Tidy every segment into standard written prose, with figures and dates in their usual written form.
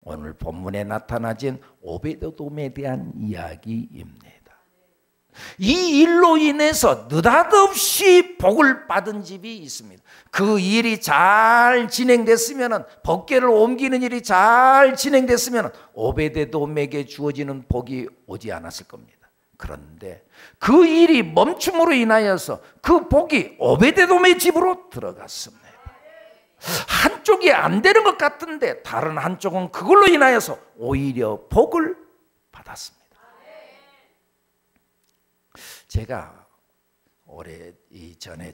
오늘 본문에 나타나진 오베드돔에 대한 이야기입니다. 이 일로 인해서 느닷없이 복을 받은 집이 있습니다. 그 일이 잘 진행됐으면, 법궤를 옮기는 일이 잘 진행됐으면 오베드돔에게 주어지는 복이 오지 않았을 겁니다. 그런데 그 일이 멈춤으로 인하여서 그 복이 오베드돔의 집으로 들어갔습니다. 한쪽이 안 되는 것 같은데 다른 한쪽은 그걸로 인하여서 오히려 복을 받았습니다. 제가 오래 이전에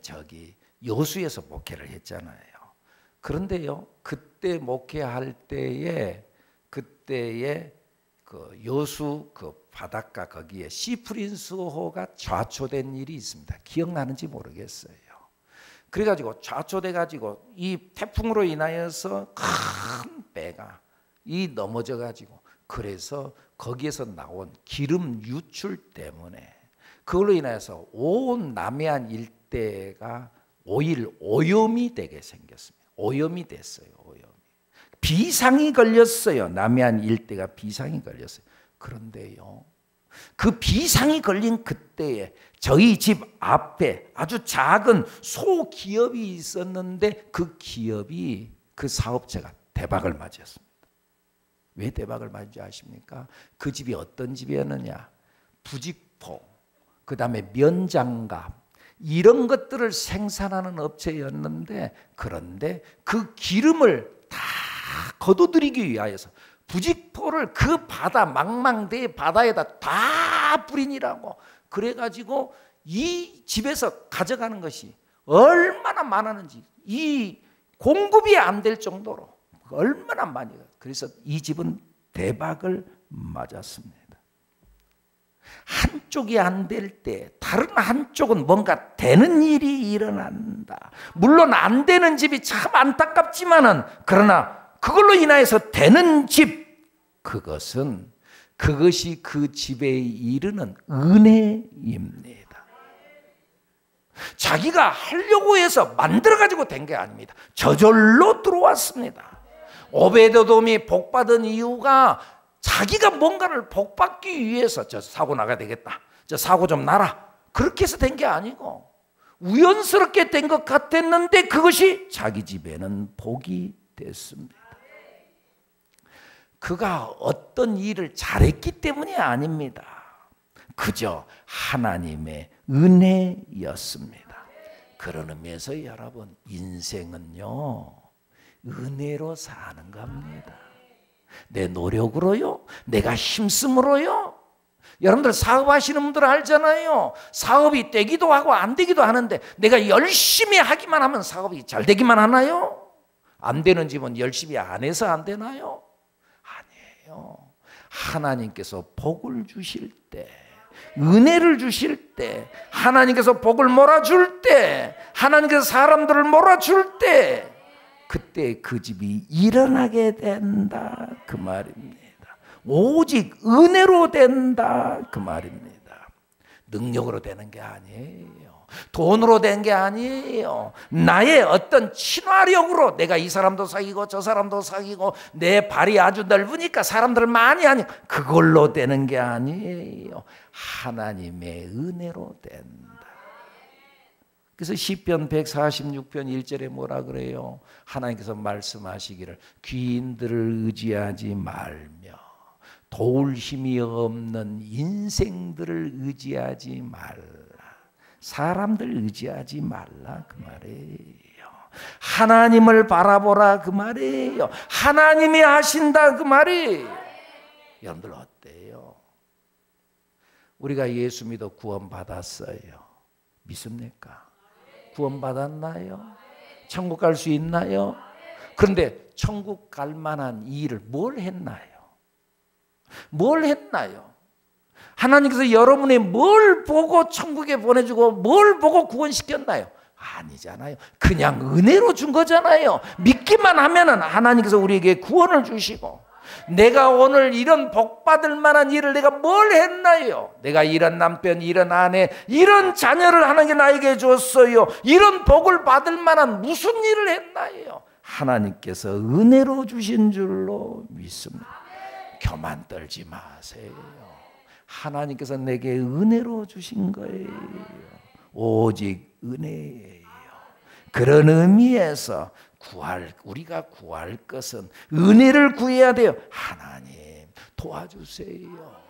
여수에서 목회를 했잖아요. 그런데요, 그때 목회할 때에 그 여수 그 바닷가 거기에 시프린스호가 좌초된 일이 있습니다. 기억나는지 모르겠어요. 그래가지고 좌초돼가지고 이 태풍으로 인하여서 큰 배가 넘어져가지고, 그래서 거기에서 나온 기름 유출 때문에 그걸로 인해서 온 남해안 일대가 오염이 되게 생겼습니다. 오염이 됐어요. 비상이 걸렸어요. 남해안 일대가 비상이 걸렸어요. 그런데요, 그 비상이 걸린 그때에 저희 집 앞에 아주 작은 소기업이 있었는데 그 사업체가 대박을 맞았습니다. 왜 대박을 맞은지 아십니까? 그 집이 어떤 집이었느냐? 부직포, 그 다음에 면장갑, 이런 것들을 생산하는 업체였는데, 그런데 그 기름을 다 거둬들이기 위하여서 부직포를 그 망망대해 바다에다 다 뿌리니라고, 그래가지고 이 집에서 가져가는 것이 얼마나 많았는지, 이 공급이 안 될 정도로 얼마나 많이, 그래서 이 집은 대박을 맞았습니다. 한쪽이 안 될 때 다른 한쪽은 뭔가 되는 일이 일어난다. 물론 안 되는 집이 참 안타깝지만은, 그러나 그걸로 인하여서 되는 집, 그것이 그 집에 이르는 은혜입니다. 자기가 하려고 해서 만들어가지고 된 게 아닙니다. 저절로 들어왔습니다. 오베드돔이 복받은 이유가 자기가 뭔가를 복받기 위해서, 저 사고 나가야 되겠다, 저 사고 좀 나라, 그렇게 해서 된 게 아니고 우연스럽게 된 것 같았는데 그것이 자기 집에는 복이 됐습니다. 그가 어떤 일을 잘했기 때문이 아닙니다. 그저 하나님의 은혜였습니다. 그런 의미에서 여러분, 인생은요, 은혜로 사는 겁니다. 내 노력으로요, 내가 힘쓰므로요. 여러분들 사업하시는 분들 알잖아요. 사업이 되기도 하고 안 되기도 하는데, 내가 열심히 하기만 하면 사업이 잘 되기만 하나요? 안 되는 집은 열심히 안 해서 안 되나요? 아니에요. 하나님께서 복을 주실 때, 은혜를 주실 때, 하나님께서 복을 몰아줄 때, 하나님께서 사람들을 몰아줄 때, 그때 그 집이 일어나게 된다, 그 말입니다. 오직 은혜로 된다, 그 말입니다. 능력으로 되는 게 아니에요. 돈으로 된 게 아니에요. 나의 어떤 친화력으로 내가 이 사람도 사귀고 저 사람도 사귀고 내 발이 아주 넓으니까 사람들을 많이 하니, 그걸로 되는 게 아니에요. 하나님의 은혜로 된다. 그래서 시편 146편 1절에 뭐라 그래요? 하나님께서 말씀하시기를 귀인들을 의지하지 말며 도울 힘이 없는 인생들을 의지하지 말라. 사람들 의지하지 말라, 그 말이에요. 하나님을 바라보라, 그 말이에요. 하나님이 하신다, 그 말이에요. 여러분들 어때요? 우리가 예수 믿어 구원받았어요. 믿습니까? 구원받았나요? 천국 갈 수 있나요? 그런데 천국 갈 만한 이 일을 뭘 했나요? 뭘 했나요? 하나님께서 여러분이 뭘 보고 천국에 보내주고 뭘 보고 구원시켰나요? 아니잖아요. 그냥 은혜로 준 거잖아요. 믿기만 하면은 하나님께서 우리에게 구원을 주시고, 내가 오늘 이런 복 받을 만한 일을 내가 뭘 했나요? 내가 이런 남편, 이런 아내, 이런 자녀를 하나님께 나에게 줬어요. 이런 복을 받을 만한 무슨 일을 했나요? 하나님께서 은혜로 주신 줄로 믿습니다. 교만 떨지 마세요. 하나님께서 내게 은혜로 주신 거예요. 오직 은혜예요. 그런 의미에서 우리가 구할 것은 은혜를 구해야 돼요. 하나님 도와주세요.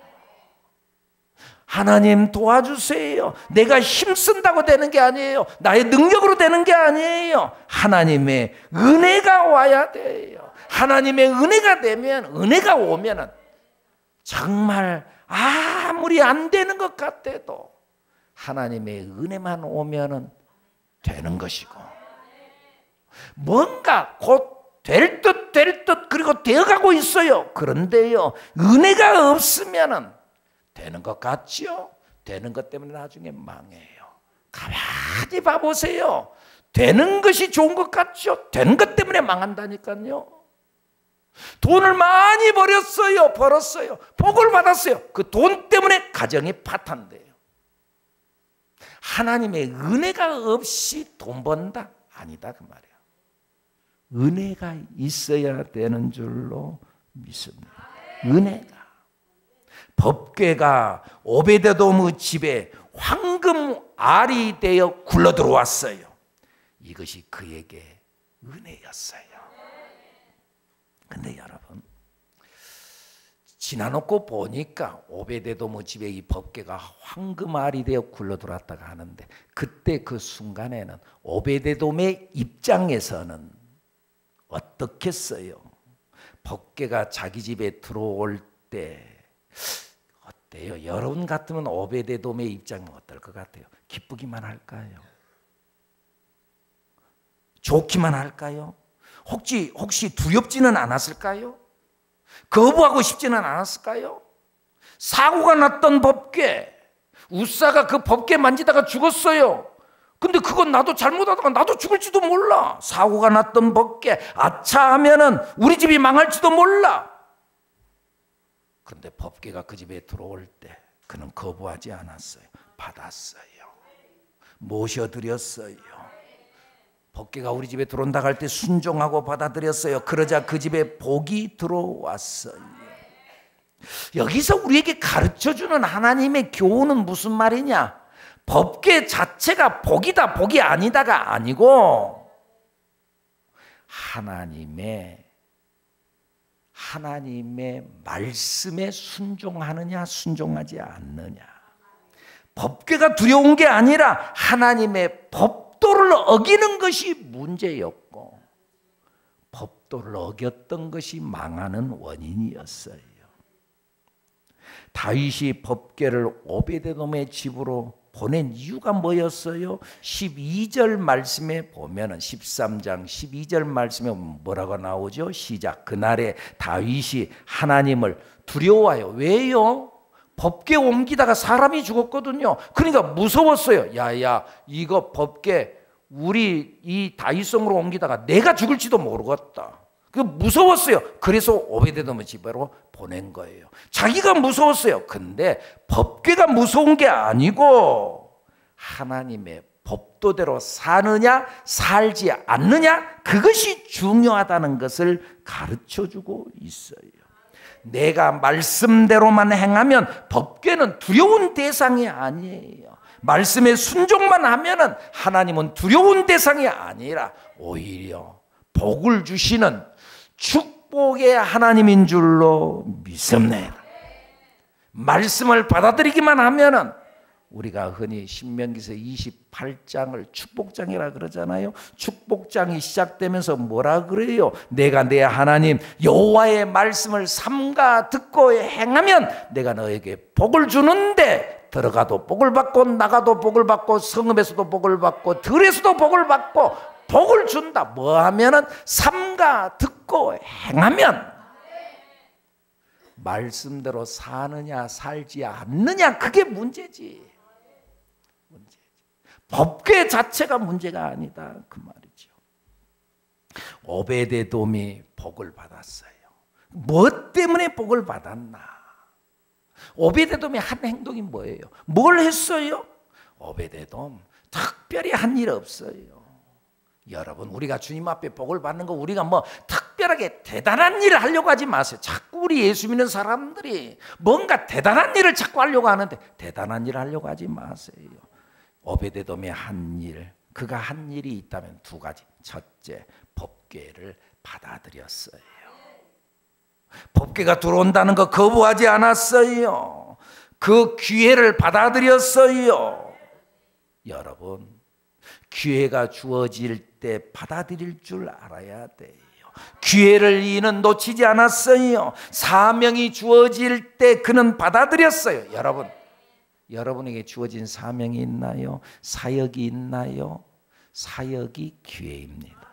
하나님 도와주세요. 내가 힘쓴다고 되는 게 아니에요. 나의 능력으로 되는 게 아니에요. 하나님의 은혜가 와야 돼요. 하나님의 은혜가 되면, 은혜가 오면은 정말 아무리 안 되는 것 같아도 하나님의 은혜만 오면은 되는 것이고, 뭔가 곧 될 듯 그리고 되어가고 있어요. 그런데요, 은혜가 없으면은 되는 것 같죠? 되는 것 때문에 나중에 망해요. 가만히 봐보세요. 되는 것이 좋은 것 같죠? 되는 것 때문에 망한다니까요. 돈을 많이 벌었어요. 복을 받았어요. 그 돈 때문에 가정이 파탄돼요. 하나님의 은혜가 없이 돈 번다? 아니다 그 말이에요. 은혜가 있어야 되는 줄로 믿습니다. 은혜가. 법궤가 오베데돔의 집에 황금 알이 되어 굴러 들어왔어요. 이것이 그에게 은혜였어요. 근데 여러분, 지나놓고 보니까 오베데돔의 집에 이 법궤가 황금 알이 되어 굴러 들어왔다가 하는데, 그때 그 순간에는 오베데돔의 입장에서는 어떻겠어요? 법궤가 자기 집에 들어올 때 어때요? 여러분 같으면 오베데돔의 입장은 어떨 것 같아요? 기쁘기만 할까요? 좋기만 할까요? 혹시 두렵지는 않았을까요? 거부하고 싶지는 않았을까요? 사고가 났던 법궤, 우사가 그 법궤 만지다가 죽었어요. 근데 그건 나도 잘못하다가 나도 죽을지도 몰라. 사고가 났던 법궤, 아차 하면은 우리 집이 망할지도 몰라. 그런데 법궤가 그 집에 들어올 때 그는 거부하지 않았어요. 받았어요. 모셔드렸어요. 법궤가 우리 집에 들어온다고 할 때 순종하고 받아들였어요. 그러자 그 집에 복이 들어왔어요. 여기서 우리에게 가르쳐주는 하나님의 교훈은 무슨 말이냐? 법궤 자체가 복이다 복이 아니다가 아니고, 하나님의 말씀에 순종하느냐 순종하지 않느냐. 법궤가 두려운 게 아니라 하나님의 법도를 어기는 것이 문제였고, 법도를 어겼던 것이 망하는 원인이었어요. 다윗이 법궤를 오베데돔의 집으로 보낸 이유가 뭐였어요? 12절 말씀에 보면은 13장 12절 말씀에 뭐라고 나오죠? 시작. 그날에 다윗이 하나님을 두려워하여. 왜요? 법궤 옮기다가 사람이 죽었거든요. 그러니까 무서웠어요. 야야, 이거 법궤 우리 이 다윗성으로 옮기다가 내가 죽을지도 모르겠다. 그 무서웠어요. 그래서 오베데돔의 집으로 보낸 거예요. 자기가 무서웠어요. 근데 법궤가 무서운 게 아니고 하나님의 법도대로 사느냐 살지 않느냐, 그것이 중요하다는 것을 가르쳐주고 있어요. 내가 말씀대로만 행하면 법궤는 두려운 대상이 아니에요. 말씀에 순종만 하면은 하나님은 두려운 대상이 아니라 오히려 복을 주시는 축복의 하나님인 줄로 믿습니다. 말씀을 받아들이기만 하면은, 우리가 흔히 신명기서 28장을 축복장이라 그러잖아요. 축복장이 시작되면서 뭐라 그래요? 내가 내 하나님 여호와의 말씀을 삼가 듣고 행하면 내가 너에게 복을 주는데, 들어가도 복을 받고 나가도 복을 받고 성읍에서도 복을 받고 들에서도 복을 받고 복을 준다. 뭐 하면은 삼가 듣고 행하면, 말씀대로 사느냐 살지 않느냐, 그게 문제지. 법궤 자체가 문제가 아니다 그 말이죠. 오베데돔이 복을 받았어요. 뭐 때문에 복을 받았나? 오베데돔이 한 행동이 뭐예요? 뭘 했어요? 오베데돔 특별히 한 일 없어요. 여러분, 우리가 주님 앞에 복을 받는 거 우리가 뭐 특별하게 대단한 일을 하려고 하지 마세요. 자꾸 우리 예수 믿는 사람들이 뭔가 대단한 일을 자꾸 하려고 하는데 대단한 일을 하려고 하지 마세요. 오베데돔의 한 일, 그가 한 일이 있다면 두 가지. 첫째, 법궤를 받아들였어요. 법궤가 들어온다는 거 거부하지 않았어요. 그 기회를 받아들였어요. 여러분, 기회가 주어질 때 받아들일 줄 알아야 돼요. 기회를 이는 놓치지 않았어요. 사명이 주어질 때 그는 받아들였어요. 여러분, 여러분에게 주어진 사명이 있나요? 사역이 있나요? 사역이 기회입니다.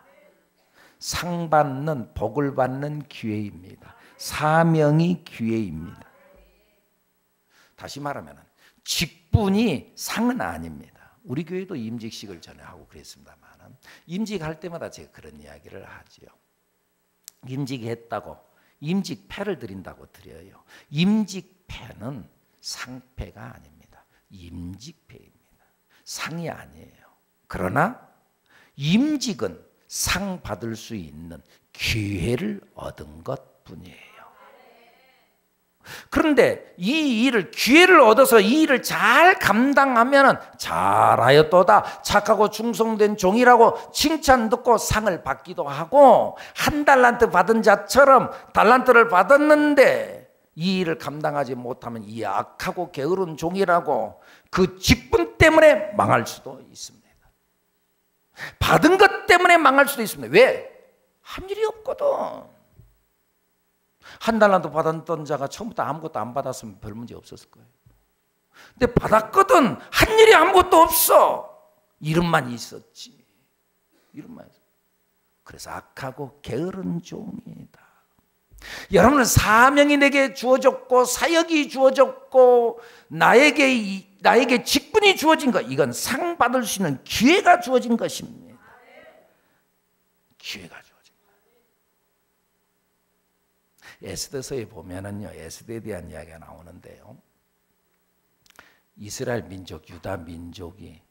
상 받는, 복을 받는 기회입니다. 사명이 기회입니다. 다시 말하면 직분이 상은 아닙니다. 우리 교회도 임직식을 전에 하고 그랬습니다만 임직할 때마다 제가 그런 이야기를 하죠. 임직했다고 임직패를 드린다고 드려요. 임직패는 상패가 아닙니다. 임직패입니다. 상이 아니에요. 그러나 임직은 상 받을 수 있는 기회를 얻은 것뿐이에요. 그런데 이 일을, 기회를 얻어서 이 일을 잘 감당하면 잘하였도다, 착하고 충성된 종이라고 칭찬 듣고 상을 받기도 하고, 한 달란트 받은 자처럼 달란트를 받았는데 이 일을 감당하지 못하면 이 악하고 게으른 종이라고 그 직분 때문에 망할 수도 있습니다. 받은 것 때문에 망할 수도 있습니다. 왜? 한 일이 없거든. 한 달란트 받았던 자가 처음부터 아무것도 안 받았으면 별 문제 없었을 거예요. 근데 받았거든. 한 일이 아무것도 없어. 이름만 있었지. 이름만 있었지. 그래서 악하고 게으른 종이다. 여러분은 사명이 내게 주어졌고 사역이 주어졌고 나에게 직분이 주어진 것, 이건 상 받을 수 있는 기회가 주어진 것입니다. 기회가 주어진 것. 에스더서에 보면은요, 에스더에 대한 이야기가 나오는데요, 이스라엘 민족, 유다 민족이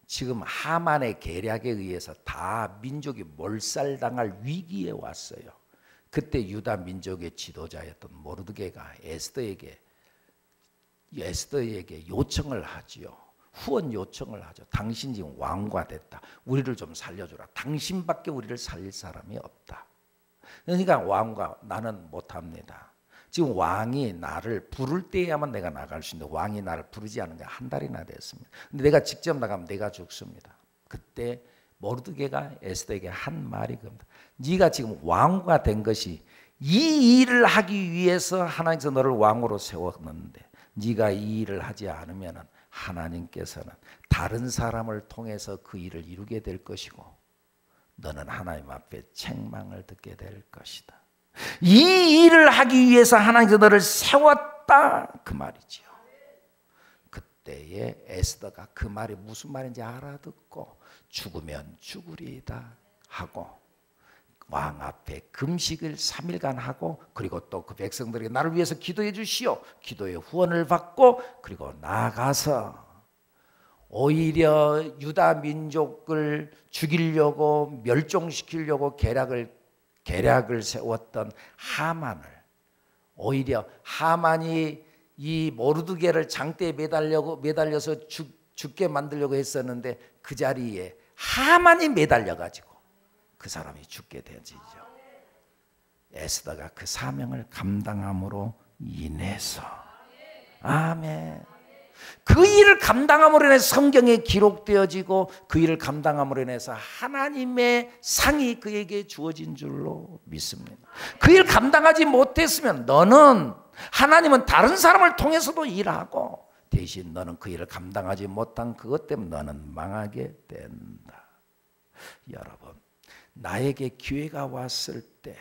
지금 하만의 계략에 의해서 다 민족이 몰살당할 위기에 왔어요. 그때 유다 민족의 지도자였던 모르드게가 에스더에게 요청을 하지요. 후원 요청을 하죠. 당신 지금 왕과 됐다. 우리를 좀 살려주라. 당신밖에 우리를 살릴 사람이 없다. 그러니까 왕과 나는 못합니다. 지금 왕이 나를 부를 때야만 내가 나갈 수 있는데 왕이 나를 부르지 않은 게 한 달이나 됐습니다. 근데 내가 직접 나가면 내가 죽습니다. 그때 모르드게가 에스더에게 한 말이 그겁니다. 네가 지금 왕과 된 것이 이 일을 하기 위해서 하나님께서 너를 왕으로 세웠는데 네가 이 일을 하지 않으면 하나님께서는 다른 사람을 통해서 그 일을 이루게 될 것이고 너는 하나님 앞에 책망을 듣게 될 것이다. 이 일을 하기 위해서 하나님께서 너를 세웠다, 그 말이지요. 그때에 에스더가 그 말이 무슨 말인지 알아듣고 죽으면 죽으리이다 하고 왕 앞에 금식을 3일간 하고, 그리고 또 그 백성들에게 나를 위해서 기도해 주시오, 기도의 후원을 받고, 그리고 나가서 오히려 유다 민족을 죽이려고 멸종시키려고 계략을 세웠던 하만을, 오히려 하만이 이 모르드게를 장대에 매달려서 죽게 만들려고 했었는데 그 자리에 하만이 매달려가지고 그 사람이 죽게 되지죠. 에스더가 그 사명을 감당함으로 인해서, 아멘, 그 일을 감당함으로 인해서 성경에 기록되어지고 그 일을 감당함으로 인해서 하나님의 상이 그에게 주어진 줄로 믿습니다. 그 일을 감당하지 못했으면 너는, 하나님은 다른 사람을 통해서도 일하고 대신 너는 그 일을 감당하지 못한 그것 때문에 너는 망하게 된다. 여러분, 나에게 기회가 왔을 때,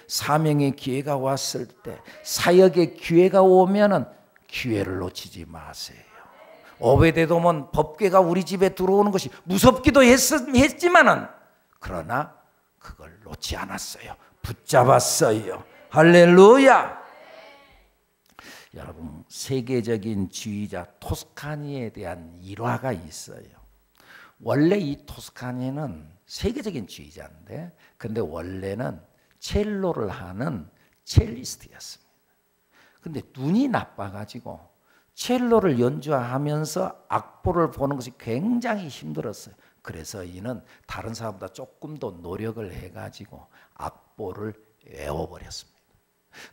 사명의 기회가 왔을 때, 사역의 기회가 오면은 기회를 놓치지 마세요. 오베데돔은 법궤가 우리 집에 들어오는 것이 무섭기도 했지만은 그러나 그걸 놓지 않았어요. 붙잡았어요. 할렐루야. 여러분, 세계적인 지휘자 토스카니에 대한 일화가 있어요. 원래 이 토스카니는 세계적인 지휘자인데, 근데 원래는 첼로를 하는 첼리스트였습니다. 근데 눈이 나빠가지고 첼로를 연주하면서 악보를 보는 것이 굉장히 힘들었어요. 그래서 이는 다른 사람보다 조금 더 노력을 해가지고 악보를 외워버렸습니다.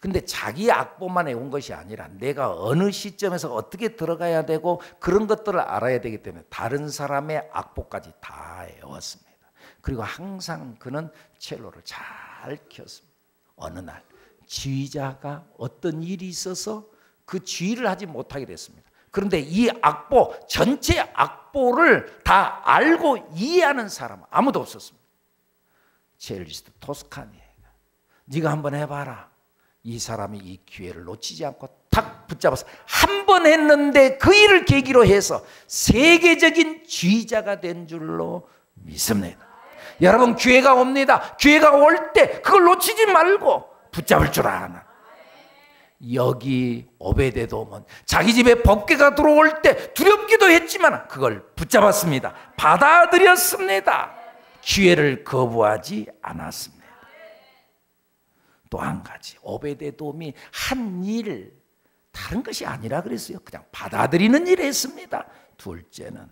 근데 자기 악보만 외운 것이 아니라 내가 어느 시점에서 어떻게 들어가야 되고 그런 것들을 알아야 되기 때문에 다른 사람의 악보까지 다 외웠습니다. 그리고 항상 그는 첼로를 잘 켰습니다. 어느 날 지휘자가 어떤 일이 있어서 그 지휘를 하지 못하게 됐습니다. 그런데 이 악보, 전체 악보를 다 알고 이해하는 사람은 아무도 없었습니다. 첼리스트 토스카니, 네가 한번 해봐라. 이 사람이 이 기회를 놓치지 않고 탁 붙잡아서 한 번 했는데 그 일을 계기로 해서 세계적인 지휘자가 된 줄로 믿습니다. 여러분, 기회가 옵니다. 기회가 올 때 그걸 놓치지 말고 붙잡을 줄 아나. 여기 오베데돔은 자기 집에 법궤가 들어올 때 두렵기도 했지만 그걸 붙잡았습니다. 받아들였습니다. 기회를 거부하지 않았습니다. 또 한 가지, 오베데돔이 한 일, 다른 것이 아니라 그랬어요. 그냥 받아들이는 일을 했습니다. 둘째는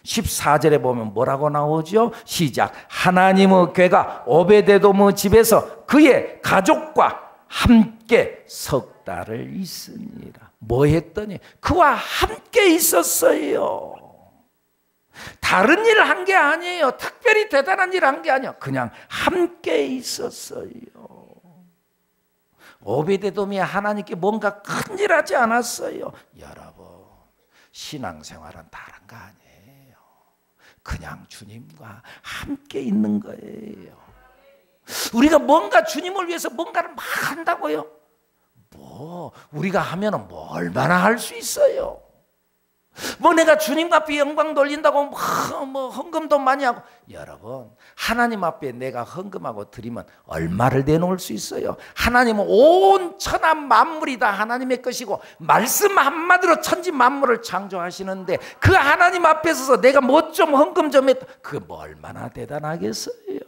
14절에 보면 뭐라고 나오죠? 시작. 하나님의 궤가 오베데돔의 집에서 그의 가족과 함께 석 달을 있으니라. 뭐 했더니 그와 함께 있었어요. 다른 일을 한 게 아니에요. 특별히 대단한 일을 한 게 아니에요. 그냥 함께 있었어요. 오베데돔이 하나님께 뭔가 큰일 하지 않았어요. 여러분, 신앙생활은 다른 거 아니에요. 그냥 주님과 함께 있는 거예요. 우리가 뭔가 주님을 위해서 뭔가를 막 한다고요? 뭐 우리가 하면은 뭐 얼마나 할 수 있어요? 뭐 내가 주님 앞에 영광 돌린다고 뭐 헌금도 많이 하고, 여러분, 하나님 앞에 내가 헌금하고 드리면 얼마를 내놓을 수 있어요? 하나님은 온 천하 만물이 다 하나님의 것이고 말씀 한마디로 천지 만물을 창조하시는데 그 하나님 앞에 서서 내가 뭐 좀 헌금 좀 했다, 그거 뭐 얼마나 대단하겠어요?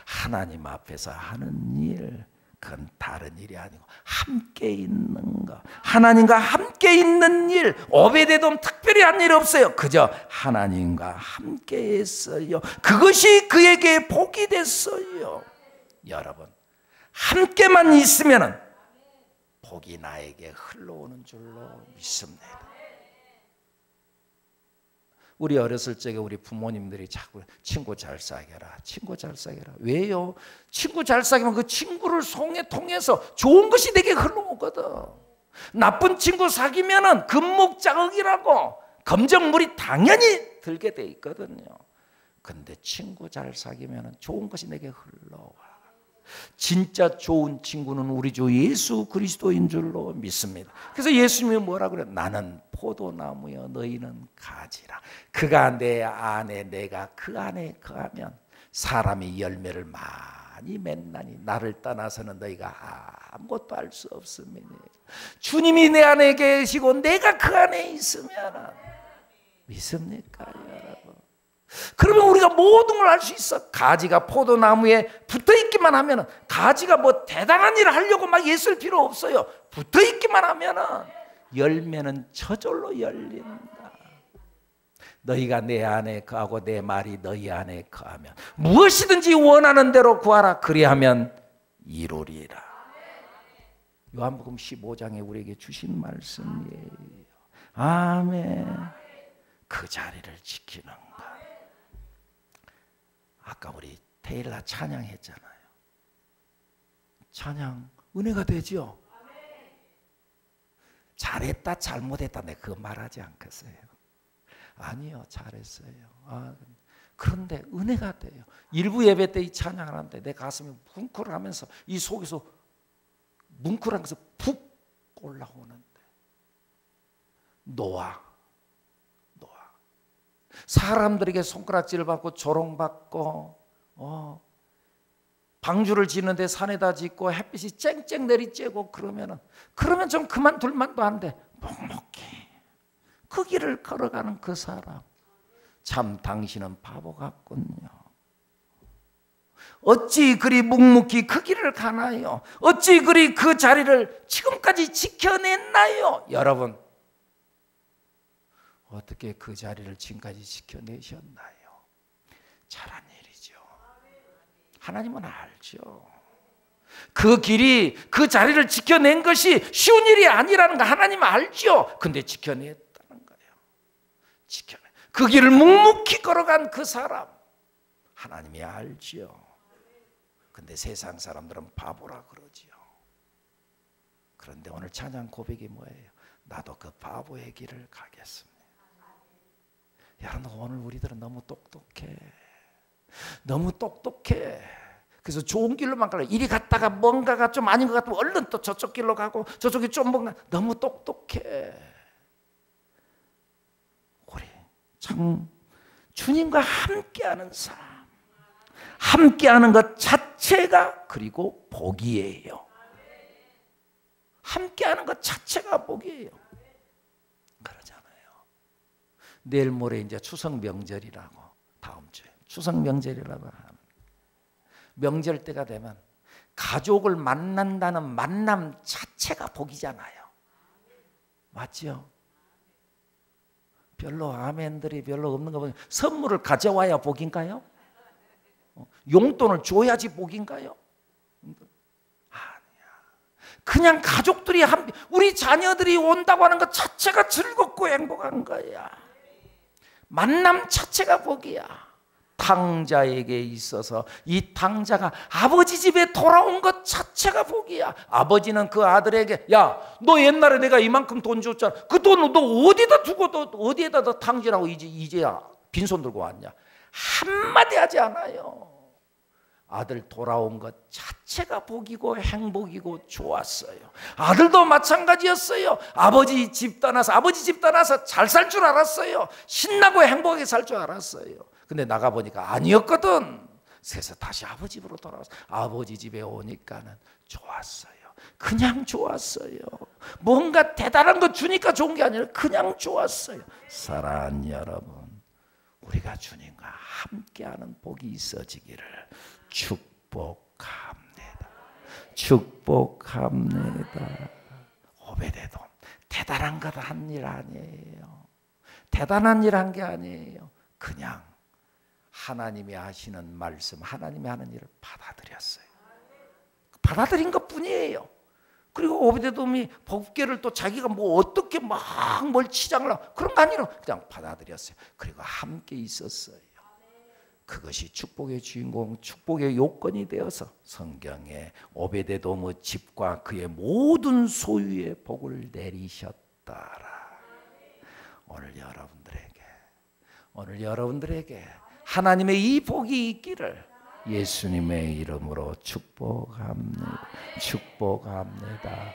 하나님 앞에서 하는 일, 그건 다른 일이 아니고 함께 있는 것, 하나님과 함께 있는 일. 오베데돔 특별히 한 일 없어요. 그저 하나님과 함께 했어요. 그것이 그에게 복이 됐어요. 여러분, 함께만 있으면 복이 나에게 흘러오는 줄로 믿습니다. 우리 어렸을 적에 우리 부모님들이 자꾸 친구 잘 사귀어라, 친구 잘 사귀어라. 왜요? 친구 잘 사귀면 그 친구를 통해서 좋은 것이 내게 흘러오거든. 나쁜 친구 사귀면은 금목자극이라고 검정물이 당연히 들게 돼 있거든요. 근데 친구 잘 사귀면은 좋은 것이 내게 흘러와. 진짜 좋은 친구는 우리 주 예수 그리스도인 줄로 믿습니다. 그래서 예수님이 뭐라 그래요? 나는 포도나무여 너희는 가지라. 그가 내 안에 내가 그 안에 거하면 사람이 열매를 많이 맺나니 나를 떠나서는 너희가 아무것도 할 수 없습니다. 주님이 내 안에 계시고 내가 그 안에 있으면 믿습니까, 여러분? 그러면 우리가 모든 걸 할 수 있어. 가지가 포도나무에 붙어있기만 하면, 가지가 뭐 대단한 일을 하려고 막 애쓸 필요 없어요. 붙어있기만 하면 열매는 저절로 열린다. 너희가 내 안에 거하고 내 말이 너희 안에 거하면 무엇이든지 원하는 대로 구하라. 그리하면 이루리라. 요한복음 15장에 우리에게 주신 말씀이에요. 아멘. 그 자리를 지키는 것. 아까 우리 테일라 찬양했잖아요. 찬양 은혜가 되죠. 잘했다 잘못했다 내가 그거 말하지 않겠어요. 아니요, 잘했어요. 그런데 은혜가 돼요. 일부 예배 때 이 찬양을 하는데 내 가슴이 뭉클하면서 이 속에서 뭉클하면서 푹 올라오는데, 노아 사람들에게 손가락질을 받고 조롱받고 방주를 짓는데 산에다 짓고 햇빛이 쨍쨍 내리쬐고 그러면 좀 그만둘 만도 한데 묵묵히 그 길을 걸어가는 그 사람, 참 당신은 바보 같군요. 어찌 그리 묵묵히 그 길을 가나요? 어찌 그리 그 자리를 지금까지 지켜냈나요? 여러분, 어떻게 그 자리를 지금까지 지켜내셨나요? 잘한 일이죠. 하나님은 알죠. 그 길이, 그 자리를 지켜낸 것이 쉬운 일이 아니라는 거 하나님은 알죠. 근데 지켜냈다는 거예요. 그 길을 묵묵히 걸어간 그 사람, 하나님이 알죠. 근데 세상 사람들은 바보라 그러지요. 그런데 오늘 찬양 고백이 뭐예요? 나도 그 바보의 길을 가겠습니다. 여러분, 오늘 우리들은 너무 똑똑해. 너무 똑똑해. 그래서 좋은 길로만 가려. 이리 갔다가 뭔가가 좀 아닌 것 같으면 얼른 또 저쪽 길로 가고, 저쪽이 좀 뭔가, 너무 똑똑해. 우리 참 주님과 함께하는 삶, 함께하는 것 자체가 그리고 복이에요. 함께하는 것 자체가 복이에요. 그러잖아요. 내일 모레 이제 추석 명절이라고, 다음 주에 추석 명절이라고 하는, 명절 때가 되면 가족을 만난다는 만남 자체가 복이잖아요. 맞죠? 별로 아멘들이 별로 없는 거 보면, 선물을 가져와야 복인가요? 용돈을 줘야지 복인가요? 아니야. 그냥 가족들이 우리 자녀들이 온다고 하는 것 자체가 즐겁고 행복한 거야. 만남 자체가 복이야. 탕자에게 있어서 이 탕자가 아버지 집에 돌아온 것 자체가 복이야. 아버지는 그 아들에게, 야, 너 옛날에 내가 이만큼 돈 줬잖아. 그 돈을 너 어디다 두고 너 어디에다 너 탕진하고 이제야 빈손 들고 왔냐? 한마디 하지 않아요. 아들 돌아온 것 자체가 복이고 행복이고 좋았어요. 아들도 마찬가지였어요. 아버지 집 떠나서 잘 살 줄 알았어요. 신나고 행복하게 살 줄 알았어요. 근데 나가보니까 아니었거든. 그래서 다시 아버지 집으로 돌아와서 아버지 집에 오니까는 좋았어요. 그냥 좋았어요. 뭔가 대단한 거 주니까 좋은 게 아니라 그냥 좋았어요. 사랑하는 여러분, 우리가 주님과 함께하는 복이 있어지기를 축복합니다. 축복합니다. 오베데돔, 대단한 것 한 일 아니에요. 대단한 일 한 게 아니에요. 그냥 하나님이 하시는 말씀, 하나님이 하는 일을 받아들였어요. 받아들인 것 뿐이에요. 그리고 오베데돔이 법궤를 또 자기가 뭐 어떻게 막 뭘 치장을 하고 그런 거 아니라 그냥 받아들였어요. 그리고 함께 있었어요. 그것이 축복의 주인공, 축복의 요건이 되어서 성경에 오베데돔의 집과 그의 모든 소유의 복을 내리셨다라. 오늘 여러분들에게 하나님의 이 복이 있기를 예수님의 이름으로 축복합니다. 축복합니다.